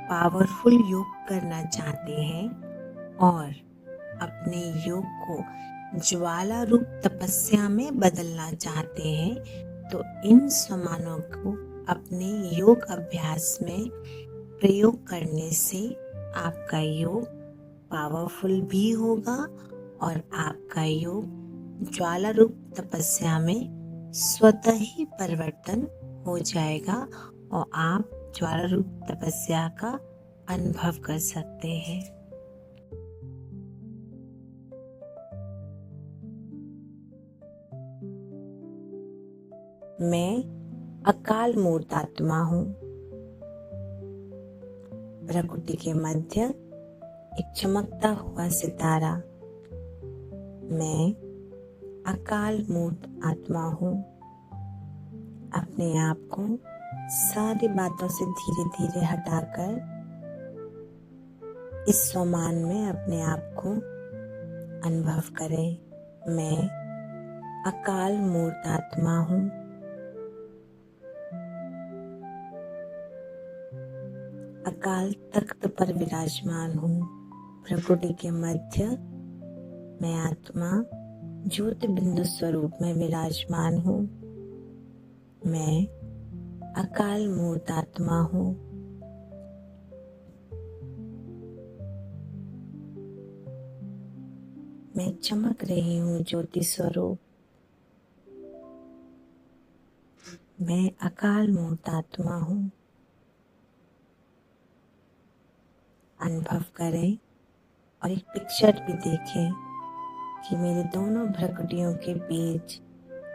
Powerful योग करना चाहते हैं और अपने योग को ज्वाला रूप तपस्या में बदलना चाहते हैं, तो इन सामानों को अपने योग अभ्यास में प्रयोग करने से आपका योग पावरफुल भी होगा और आपका योग ज्वाला रूप तपस्या में स्वतः ही परिवर्तन हो जाएगा और आप ज्वाला रूप तपस्या का अनुभव कर सकते हैं। मैं अकाल मूर्त आत्मा हूँ। प्रकृति के मध्य एक चमकता हुआ सितारा। मैं अकाल मूर्त आत्मा हूँ। अपने आप को सारी बातों से धीरे धीरे हटाकर इस स्वमान में अपने आप को अनुभव करें। मैं अकाल मूर्त आत्मा हूँ। अकाल तख्त पर विराजमान हूँ। प्रकृति के मध्य मैं आत्मा ज्योति बिंदु स्वरूप में विराजमान हूँ। मैं अकाल मूर्त आत्मा हूँ। मैं चमक रही हूँ ज्योति स्वरूप। मैं अकाल मूर्त आत्मा हूँ। अनुभव करें और एक पिक्चर भी देखें कि मेरे दोनों भ्रकुटियों के बीच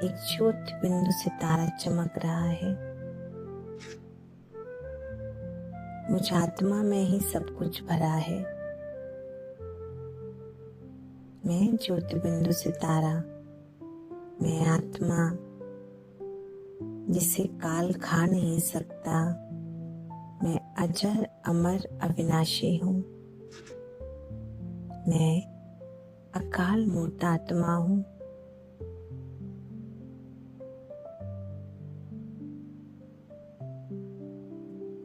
एक ज्योति बिंदु सितारा चमक रहा है। मुझ आत्मा में ही सब कुछ भरा है। मैं ज्योति बिंदु सितारा, मैं आत्मा जिसे काल खा नहीं सकता। मैं अजर अमर अविनाशी हूँ। मैं अकाल मूर्त आत्मा हूँ।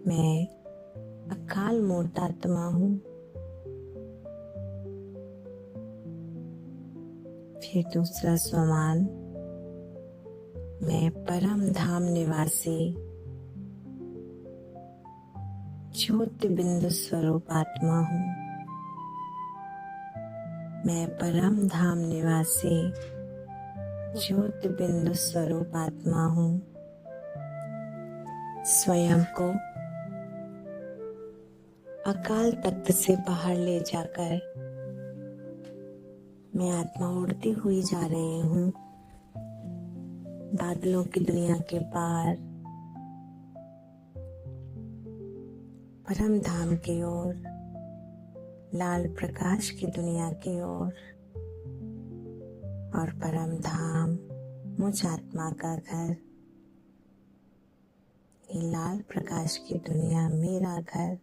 मैं अकाल मूर्त आत्मा हूँ। फिर दूसरा स्वमान, मैं परम धाम निवासी ज्योति बिंदु स्वरूप आत्मा हूँ। मैं परम धाम निवासी ज्योति बिंदु स्वरूप आत्मा हूँ। स्वयं को अकाल तख्त से बाहर ले जाकर मैं आत्मा उड़ती हुई जा रही हूँ बादलों की दुनिया के पार, परम धाम की ओर, लाल प्रकाश की दुनिया की ओर। और परम धाम मुझ आत्मा का घर, ये लाल प्रकाश की दुनिया मेरा घर।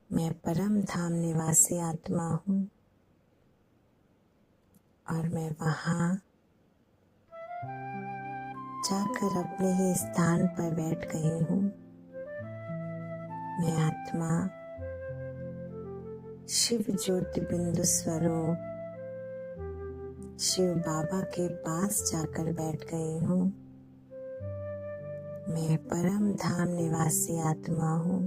मैं परम धाम निवासी आत्मा हूँ और मैं वहाँ जाकर अपने ही स्थान पर बैठ गई हूँ। मैं आत्मा शिव ज्योति बिंदु स्वरूप शिव बाबा के पास जाकर बैठ गई हूँ। मैं परम धाम निवासी आत्मा हूँ।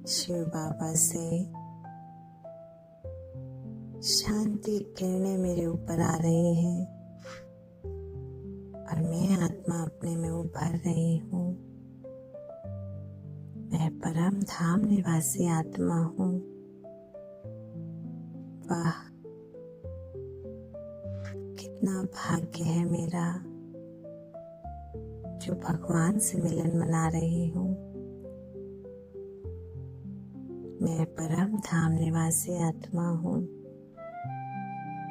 शिव बाबा से शांति किरणें मेरे ऊपर आ रही हैं और मैं आत्मा अपने में उभर रही हूँ। मैं परम धाम निवासी आत्मा हूँ। वाह, कितना भाग्य है मेरा जो भगवान से मिलन मना रही हूँ। मैं परम धाम निवासी आत्मा हूँ।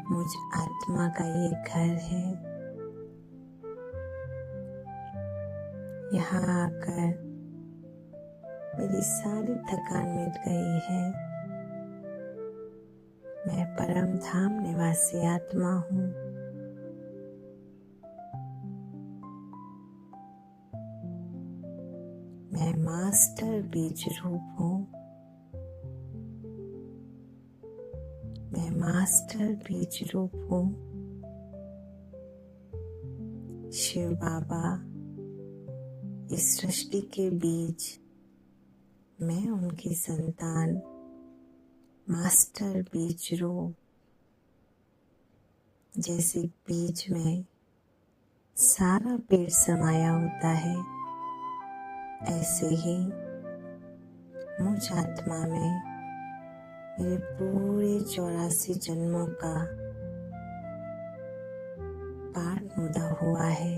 मुझ आत्मा का ये घर है। यहाँ आकर मेरी सारी थकान मिट गई है। मैं परम धाम निवासी आत्मा हूँ। मैं मास्टर बीज रूप हूँ। मैं मास्टर बीज रूप हूँ। शिव बाबा इस सृष्टि के बीज, मैं उनकी संतान मास्टर बीज रूप। जैसे बीज में सारा पेड़ समाया होता है, ऐसे ही मुझ आत्मा में मेरे पूरे 84 जन्मों का पाठ मुदा हुआ है।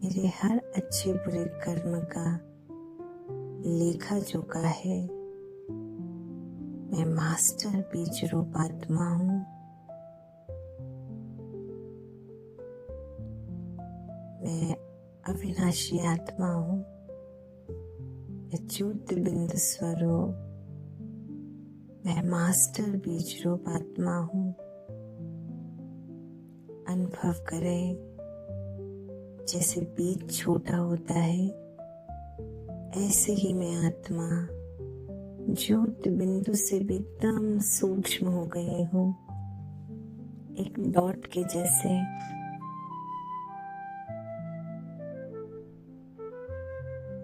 मेरे हर अच्छे बुरे कर्म का लेखा जोखा है। मैं मास्टर बीज रूप आत्मा हूँ। मैं अविनाशी आत्मा हूँ। मैं ज्योति बिंदु स्वरूप, मैं मास्टर बीज रूप आत्मा हूँ। अनुभव करें, जैसे बीज छोटा होता है, ऐसे ही मैं आत्मा ज्योति बिंदु से भी एकदम सूक्ष्म हो गई हूँ, एक डॉट के जैसे।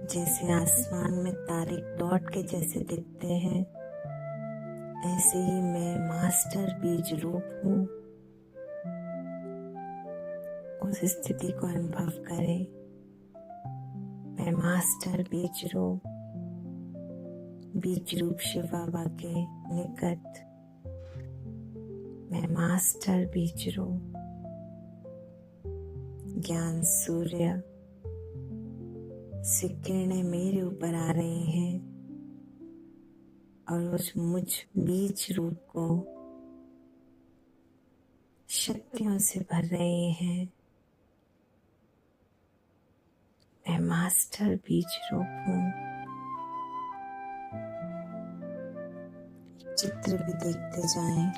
जैसे आसमान में तारे डॉट के जैसे दिखते हैं, ऐसे ही मैं मास्टर बीज रूप हूँ। उस स्थिति को अनुभव करें। मैं मास्टर बीज रूप शिव बाबा के निकट। मैं मास्टर बीज रूप ज्ञान सूर्य से किरणें मेरे ऊपर आ रही हैं और उस मुझ बीज रूप को शक्तियों से भर रहे हैं। मैं मास्टर बीज रूप हूँ। चित्र भी देखते जाएं।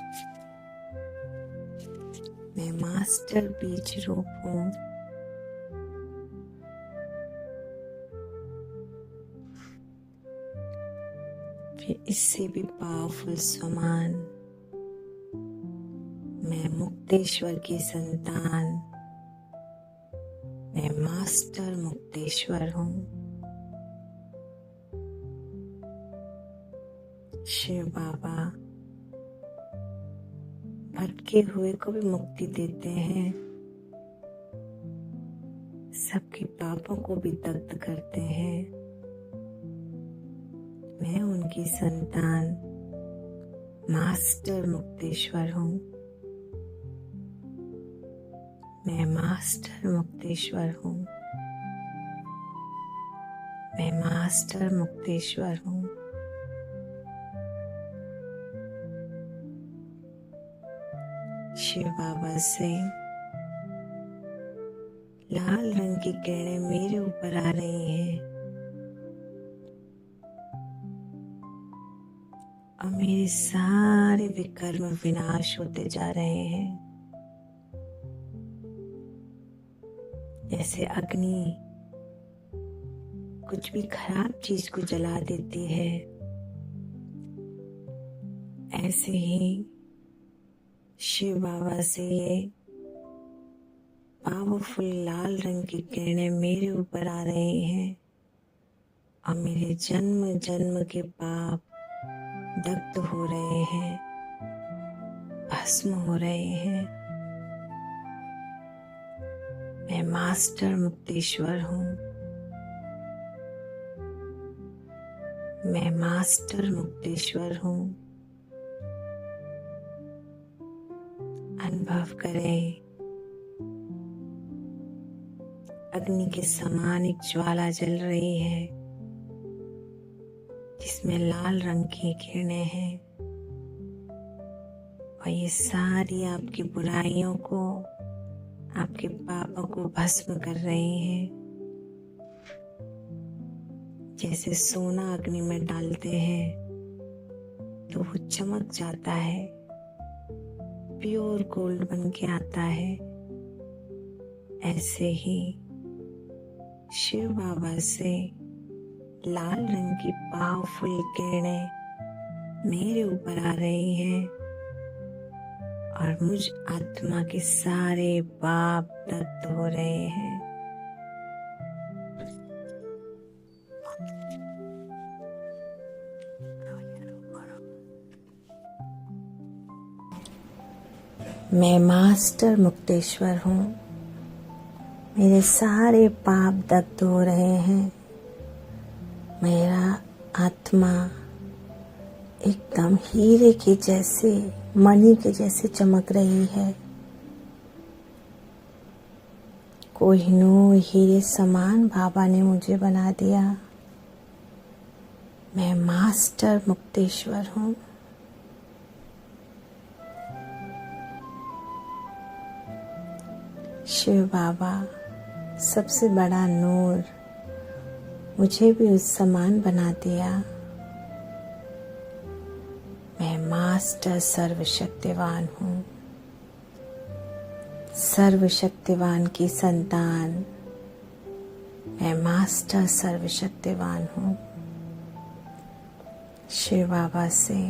मैं मास्टर बीज रूप हूँ। फिर इससे भी पावरफुल समान, मैं मुक्तेश्वर की संतान, मैं मास्टर मुक्तेश्वर हूँ। शिव बाबा भटके हुए को भी मुक्ति देते हैं, सबके पापों को भी दग्ध करते हैं। मैं उनकी संतान मास्टर मुक्तेश्वर हूँ। मैं मास्टर मुक्तेश्वर हूँ। मैं मास्टर मुक्तेश्वर हूँ। शिव बाबा से लाल रंग की किरणें मेरे ऊपर आ रही हैं और मेरे सारे विकर्म विनाश होते जा रहे हैं। जैसे अग्नि कुछ भी खराब चीज को जला देती है, ऐसे ही शिव बाबा से ये पावरफुल लाल रंग की किरणें मेरे ऊपर आ रही हैं और मेरे जन्म जन्म के पाप दग्ध हो रहे हैं, भस्म हो रहे हैं। मैं मास्टर मुक्तेश्वर हूँ। मैं मास्टर मुक्तेश्वर हूँ। अनुभव करें, अग्नि के समान एक ज्वाला जल रही है जिसमें लाल रंग की किरणें हैं और ये सारी आपकी बुराइयों को, आपके पापों को भस्म कर रही हैं। जैसे सोना अग्नि में डालते हैं तो वो चमक जाता है, प्योर गोल्ड बन के आता है, ऐसे ही शिव बाबा से लाल रंग की पावरफुल किरणें मेरे ऊपर आ रही हैं और मुझ आत्मा के सारे पाप दग्ध हो रहे हैं। मैं मास्टर मुक्तेश्वर हूँ। मेरे सारे पाप दग्ध हो रहे हैं। मेरा आत्मा एकदम हीरे के जैसे, मणि के जैसे चमक रही है। कोहिनूर हीरे समान बाबा ने मुझे बना दिया। मैं मास्टर मुक्तेश्वर हूँ। शिव बाबा सबसे बड़ा नूर मुझे भी उस समान बना दिया। मैं मास्टर सर्वशक्तिवान हूँ। सर्वशक्तिवान की संतान मैं मास्टर सर्वशक्तिवान हूँ। शिव बाबा से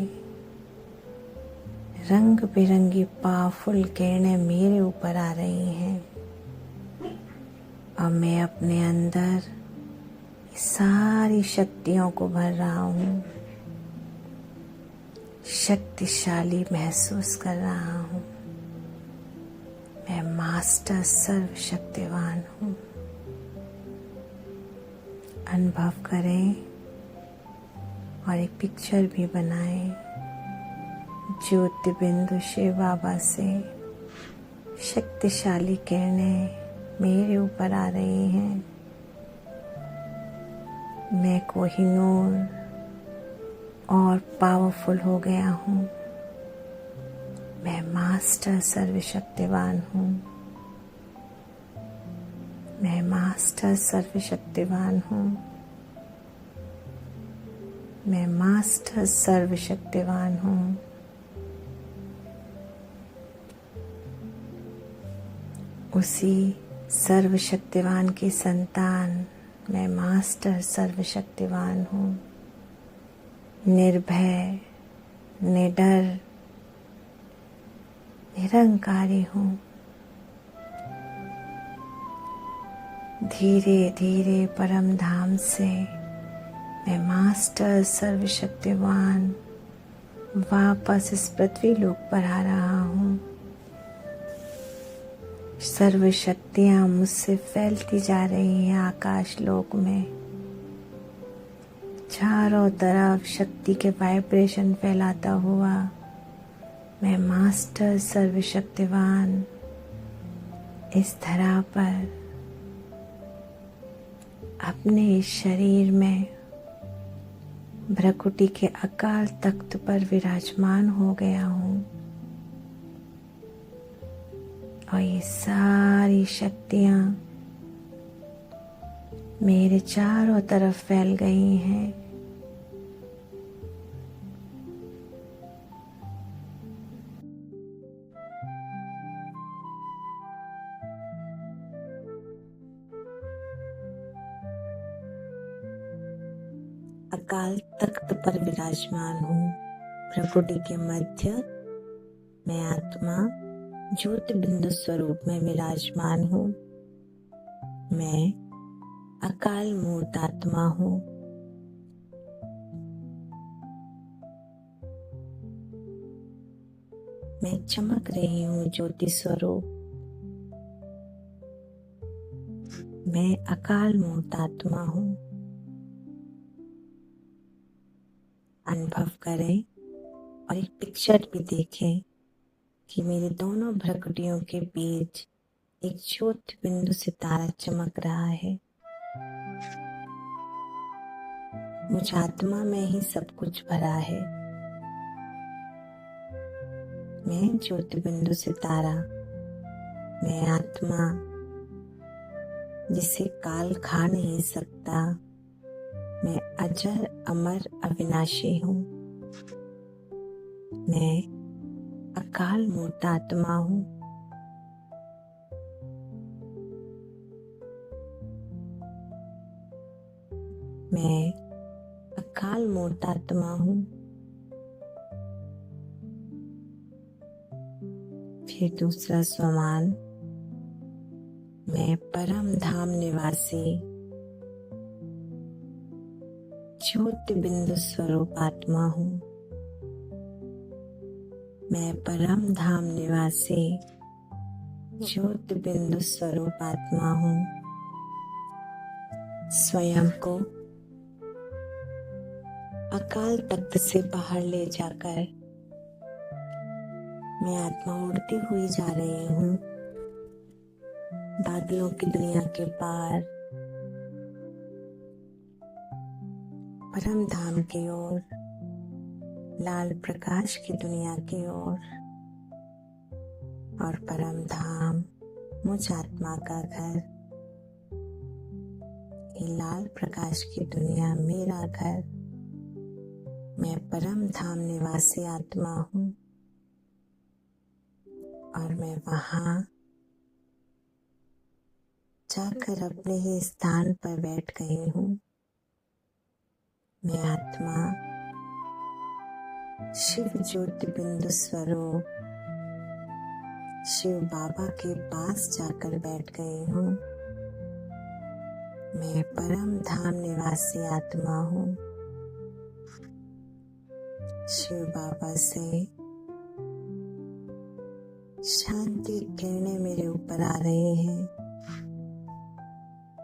रंग बिरंगी पावरफुल किरणें मेरे ऊपर आ रही हैं और मैं अपने अंदर सारी शक्तियों को भर रहा हूँ। शक्तिशाली महसूस कर रहा हूँ। मैं मास्टर सर्वशक्तिवान हूँ। अनुभव करें और एक पिक्चर भी बनाएं। ज्योति बिंदु शिव बाबा से शक्तिशाली किरणें मेरे ऊपर आ रही हैं। मैं कोहिनूर और पावरफुल हो गया हूँ। मैं मास्टर सर्वशक्तिवान हूँ। मैं मास्टर सर्वशक्तिवान हूँ। मैं मास्टर सर्वशक्तिवान हूँ। उसी सर्वशक्तिवान की संतान मैं मास्टर सर्वशक्तिवान हूँ। निर्भय, निडर, निरंकारी हूँ। धीरे धीरे परम धाम से मैं मास्टर सर्वशक्तिवान वापस इस पृथ्वी लोक पर आ रहा हूँ। सर्व शक्तियाँ मुझसे फैलती जा रही हैं आकाश लोक में। चारों तरफ शक्ति के वाइब्रेशन फैलाता हुआ मैं मास्टर सर्वशक्तिवान इस धरा पर अपने इस शरीर में भ्रकुटी के अकाल तख्त पर विराजमान हो गया हूँ और ये सारी शक्तियाँ मेरे चारों तरफ फैल गई हैं। अकाल तख्त पर विराजमान हूँ। भ्रकुटी के मध्य मैं आत्मा ज्योति बिंदु स्वरूप में विराजमान हूँ। मैं अकाल मूर्त आत्मा हूँ। मैं चमक रही हूँ ज्योति स्वरूप। मैं अकाल मूर्त आत्मा हूँ। अनुभव करें और एक पिक्चर भी देखें कि मेरे दोनों भ्रकुटियों के बीच एक ज्योति बिंदु सितारा चमक रहा है। मुझ आत्मा में ही सब कुछ भरा है। मैं ज्योति बिंदु सितारा, मैं आत्मा जिसे काल खा नहीं सकता। मैं अजर अमर अविनाशी हूँ। मैं अकाल मूर्त आत्मा हूँ। मैं अकाल मूर्त आत्मा हूँ। फिर दूसरा स्वमान, मैं परम धाम निवासी ज्योति बिंदु स्वरूप आत्मा हूँ। मैं परम धाम निवासी ज्योति बिंदु स्वरूप आत्मा हूँ। स्वयं को अकाल तख्त से बाहर ले जाकर मैं आत्मा उड़ती हुई जा रही हूँ, बादलों की दुनिया के पार परम धाम की ओर, लाल प्रकाश की दुनिया की ओर। और परम धाम मुझ आत्मा का घर, ये लाल प्रकाश की दुनिया मेरा घर। मैं परम धाम निवासी आत्मा हूँ और मैं वहाँ जाकर अपने ही स्थान पर बैठ गई हूँ। मैं आत्मा शिव ज्योति बिंदु स्वरूप शिव बाबा के पास जाकर बैठ गई हूँ। मैं परम धाम निवासी आत्मा हूँ। शिव बाबा से शांति किरणें मेरे ऊपर आ रही हैं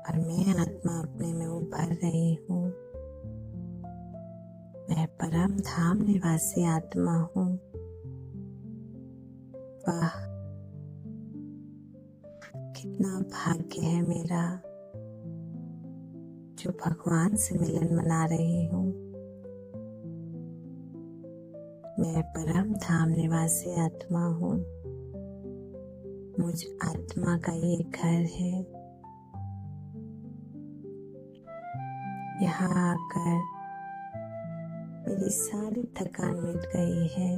और मैं आत्मा अपने में उभर रही हूँ। मैं परम धाम निवासी आत्मा हूँ। वाह, कितना भाग्य है मेरा जो भगवान से मिलन मना रही हूँ। मैं परम धाम निवासी आत्मा हूँ। मुझ आत्मा का ये घर है। यहाँ आकर मेरी सारी थकान मिट गई है।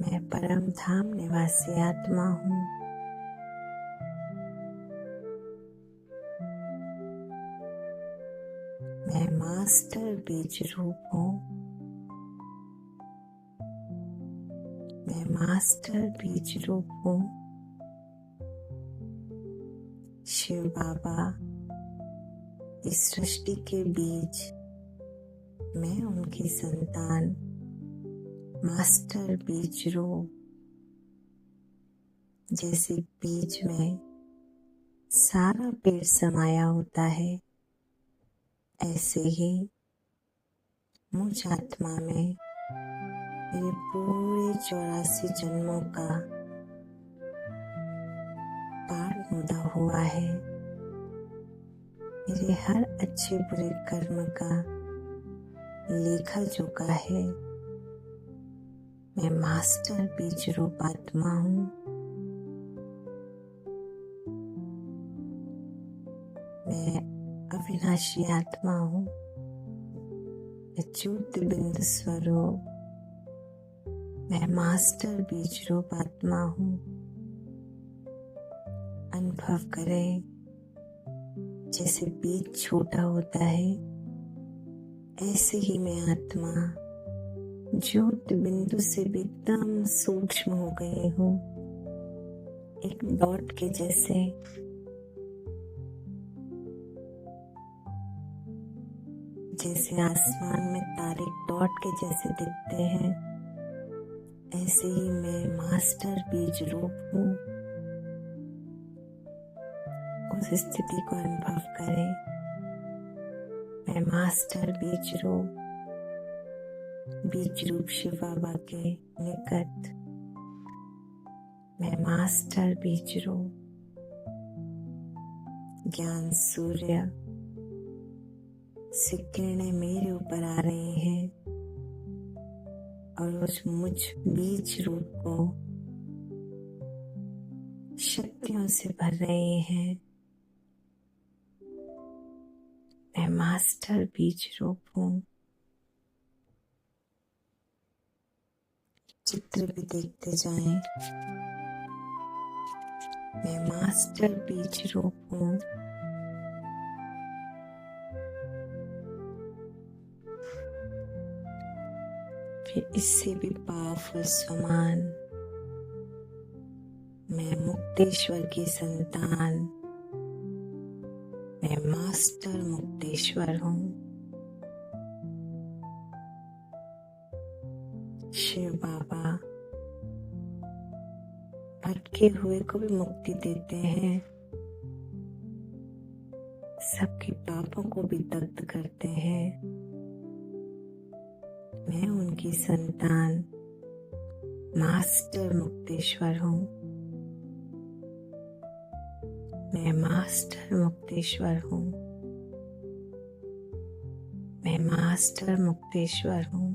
मैं परम धाम निवासी आत्मा हूँ। मैं मास्टर बीज रूप हूँ। मैं मास्टर बीज रूप हूँ। शिव बाबा इस सृष्टि के बीज, मैं उनकी संतान मास्टर बीज रूप। जैसे बीज में सारा पेड़ समाया होता है, ऐसे ही मुझ आत्मा में मेरे पूरे 84 जन्मों का पाठ मुदा हुआ है। मेरे हर अच्छे बुरे कर्म का लेखा जोखा है। मैं मास्टर बीज रूप आत्मा हूँ। मैं अविनाशी आत्मा हूँ। मैं ज्योति बिंदु स्वरूप, मैं मास्टर बीज रूप आत्मा हूँ। अनुभव करें, जैसे बीज छोटा होता है, ऐसे ही मैं आत्मा ज्योति बिंदु से भी एकदम सूक्ष्म हो गई हूँ, एक डॉट के जैसे। जैसे आसमान में तारे डॉट के जैसे दिखते हैं, ऐसे ही मैं मास्टर बीज रूप हूँ। उस स्थिति को अनुभव करें। मैं मास्टर बीज रूप शिव बाबा के निकट। मैं मास्टर बीज रूप ज्ञान सूर्य से किरणें मेरे ऊपर आ रही हैं और उस मुझ बीज रूप को शक्तियों से भर रहे हैं। मैं मास्टर बीज रूप हूँ। चित्र भी देखते जाएं। मैं मास्टर बीज रूप हूँ। फिर इससे भी पावरफुल समान, मैं मुक्तेश्वर की संतान, मैं मास्टर मुक्तेश्वर हूँ। शिव बाबा भटके हुए को भी मुक्ति देते हैं, सबके पापों को भी दग्ध करते हैं। मैं उनकी संतान मास्टर मुक्तेश्वर हूँ। मैं मास्टर मुक्तेश्वर हूँ। मैं मास्टर मुक्तेश्वर हूँ।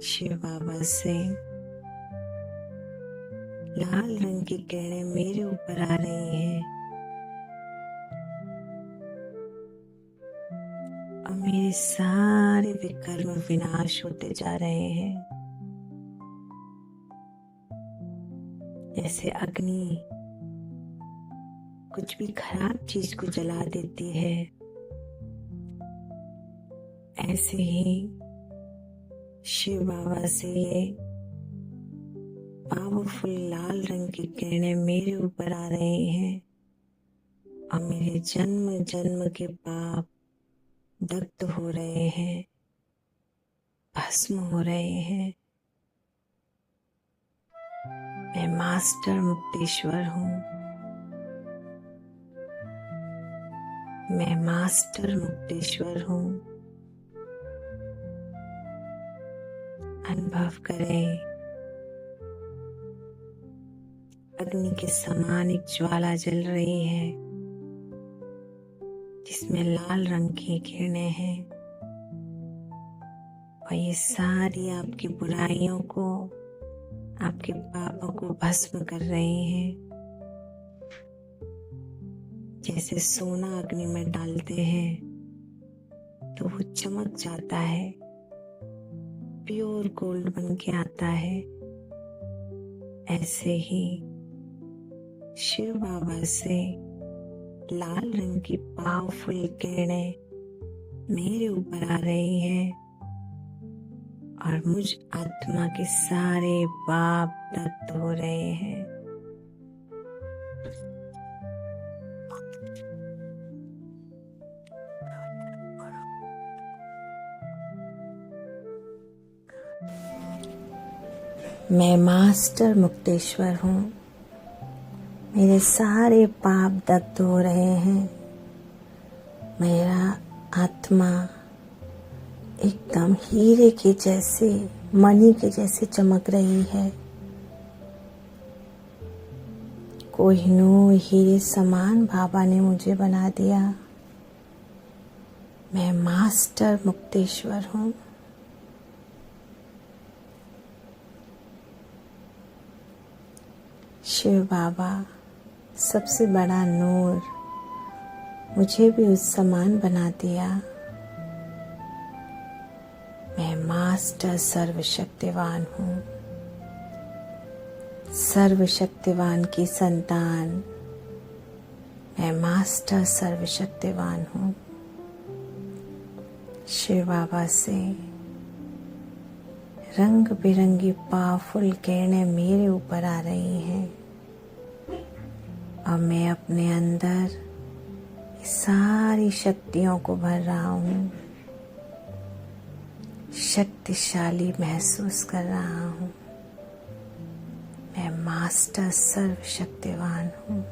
शिव बाबा से लाल रंग की किरणें मेरे ऊपर आ रही हैं और मेरे सारे विकर्म विनाश होते जा रहे हैं। जैसे अग्नि कुछ भी खराब चीज को जला देती है, ऐसे ही शिव बाबा से ये पावरफुल लाल रंग की किरणें मेरे ऊपर आ रही हैं और मेरे जन्म जन्म के पाप दग्ध हो रहे हैं, भस्म हो रहे हैं। मैं मास्टर मुक्तेश्वर हूँ। मैं मास्टर मुक्तेश्वर हूँ। अनुभव करें, अग्नि के समान एक ज्वाला जल रही है जिसमें लाल रंग की किरणें हैं और ये सारी आपकी बुराइयों को, आपके पापों को भस्म कर रही हैं। जैसे सोना अग्नि में डालते हैं तो वो चमक जाता है, प्योर गोल्ड बन के आता है। ऐसे ही शिव बाबा से लाल रंग की पावरफुल किरणें मेरे ऊपर आ रही हैं और मुझ आत्मा के सारे पाप दग्ध हो रहे हैं। मैं मास्टर मुक्तेश्वर हूँ। मेरे सारे पाप दग्ध हो रहे हैं। मेरा आत्मा एकदम हीरे के जैसे, मणि के जैसे चमक रही है। कोहिनूर हीरे समान बाबा ने मुझे बना दिया। मैं मास्टर मुक्तेश्वर हूँ। शिव बाबा सबसे बड़ा नूर मुझे भी उस समान बना दिया। मैं मास्टर सर्वशक्तिवान हूँ। सर्वशक्तिवान की संतान मैं मास्टर सर्वशक्तिवान हूँ। शिव बाबा से रंग बिरंगी पावरफुल किरणें मेरे ऊपर आ रही हैं और मैं अपने अंदर सारी शक्तियों को भर रहा हूँ। शक्तिशाली महसूस कर रहा हूँ। मैं मास्टर सर्वशक्तिवान हूँ।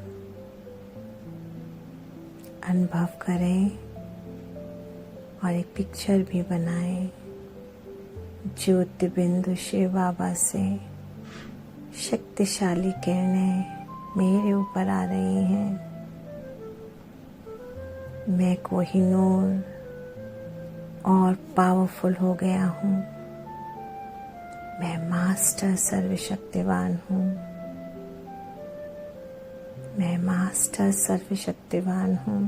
अनुभव करें और एक पिक्चर भी बनाएं। ज्योति बिंदु शिव बाबा से शक्तिशाली किरणें मेरे ऊपर आ रही हैं। मैं कोहिनूर और पावरफुल हो गया हूँ। मैं मास्टर सर्वशक्तिवान हूँ। मैं मास्टर सर्वशक्तिवान हूँ।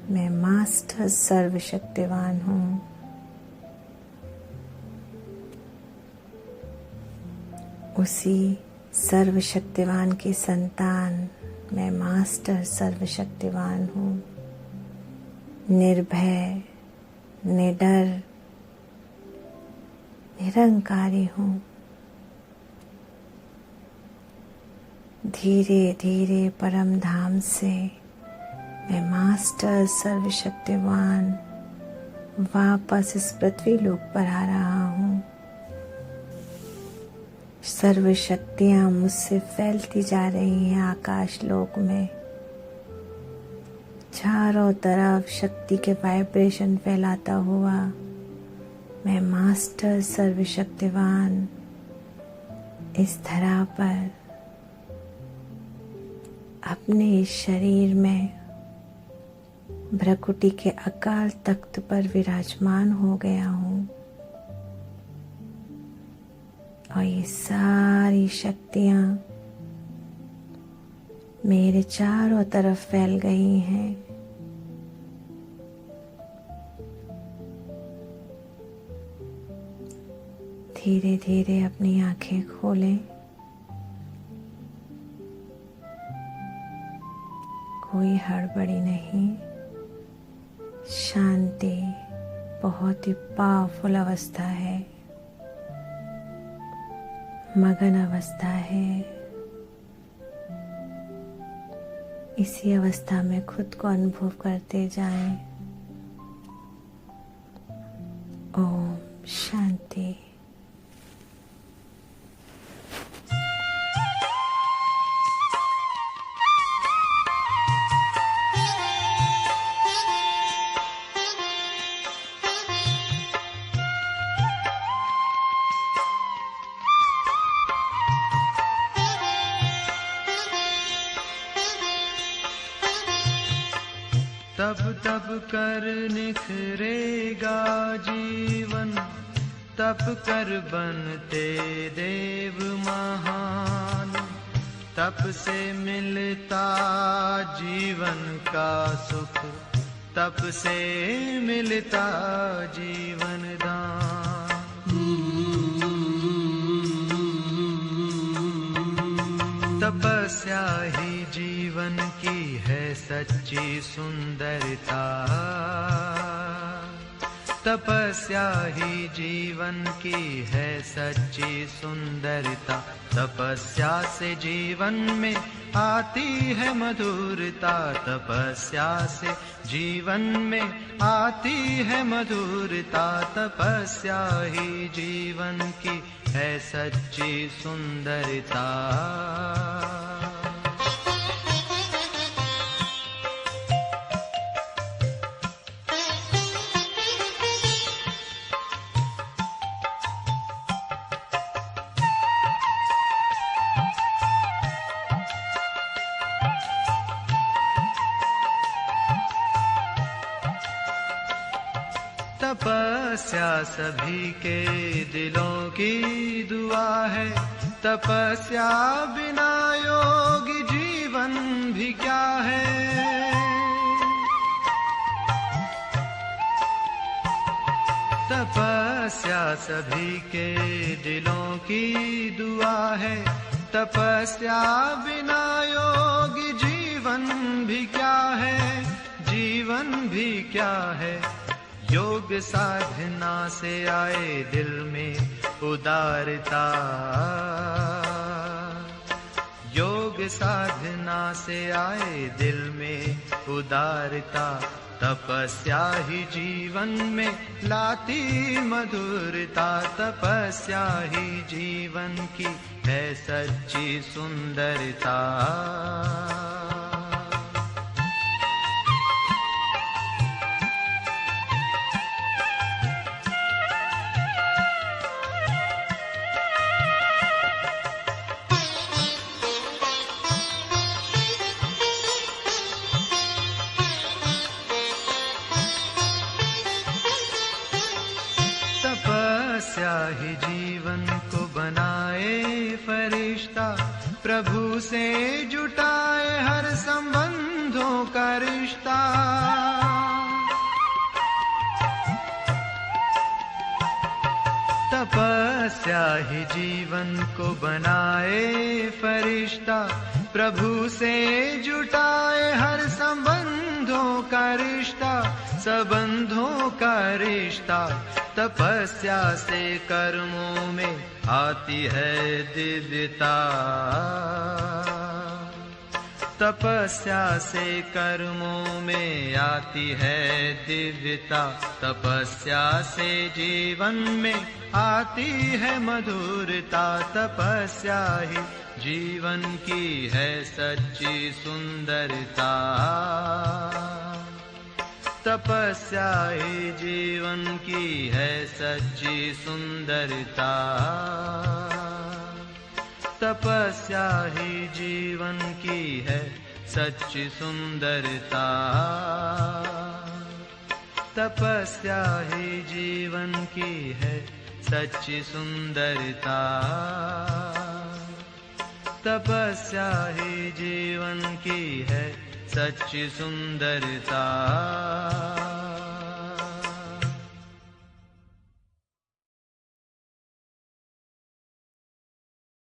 मैं मास्टर सर्वशक्तिवान हूँ। उसी सर्वशक्तिवान की संतान मैं मास्टर सर्वशक्तिवान हूँ। निर्भय, निडर, निरंकारी हूँ। धीरे धीरे परम धाम से मैं मास्टर सर्वशक्तिवान वापस इस पृथ्वी लोक पर आ रहा हूँ। सर्व शक्तियाँ मुझसे फैलती जा रही हैं आकाश लोक में। चारों तरफ शक्ति के वाइब्रेशन फैलाता हुआ मैं मास्टर सर्वशक्तिवान इस धरा पर अपने इस शरीर में भ्रकुटी के अकाल तख्त पर विराजमान हो गया हूँ। और ये सारी शक्तियाँ मेरे चारों तरफ फैल गई हैं। धीरे धीरे अपनी आंखें खोलें। कोई हड़बड़ी नहीं, शांति बहुत ही पावरफुल अवस्था है, मगन अवस्था है। इसी अवस्था में खुद को अनुभव करते जाएं। ओम शांति। तब तब कर निखरेगा जीवन, तब कर बनते देव महान। तप से मिलता जीवन का सुख, तप से मिलता जीवन दान। तपस्या ही जीवन की है सच्ची सुंदरता। तपस्या ही जीवन की है सच्ची सुंदरता। तपस्या से जीवन में आती है मधुरता। तपस्या से जीवन में आती है मधुरता। तपस्या ही जीवन की है सच्ची सुंदरता। तपस्या सभी के दिलों की दुआ है। तपस्या बिना योग जीवन भी क्या है। तपस्या सभी के दिलों की दुआ है। तपस्या बिना योग जीवन भी क्या है। जीवन भी क्या है। योग साधना से आए दिल में उदारता। योग साधना से आए दिल में उदारता। तपस्या ही जीवन में लाती मधुरता। तपस्या ही जीवन की है सच्ची सुंदरता। तपस्या ही जीवन को बनाए फरिश्ता। प्रभु से जुटाए हर संबंधों का रिश्ता। तपस्या ही जीवन को बनाए फरिश्ता। प्रभु से जुटाए हर संबंधों का रिश्ता। संबंधों का रिश्ता, तपस्या से कर्मों में आती है दिव्यता। तपस्या से कर्मों में आती है दिव्यता, तपस्या से जीवन में आती है मधुरता। तपस्या ही जीवन की है सच्ची सुंदरता। तपस्या ही जीवन की है सच्ची सुंदरता। तपस्या ही जीवन की है सच्ची सुंदरता। तपस्या ही जीवन की है सच्ची सुंदरता। तपस्या ही जीवन की है सच्ची सुंदरता।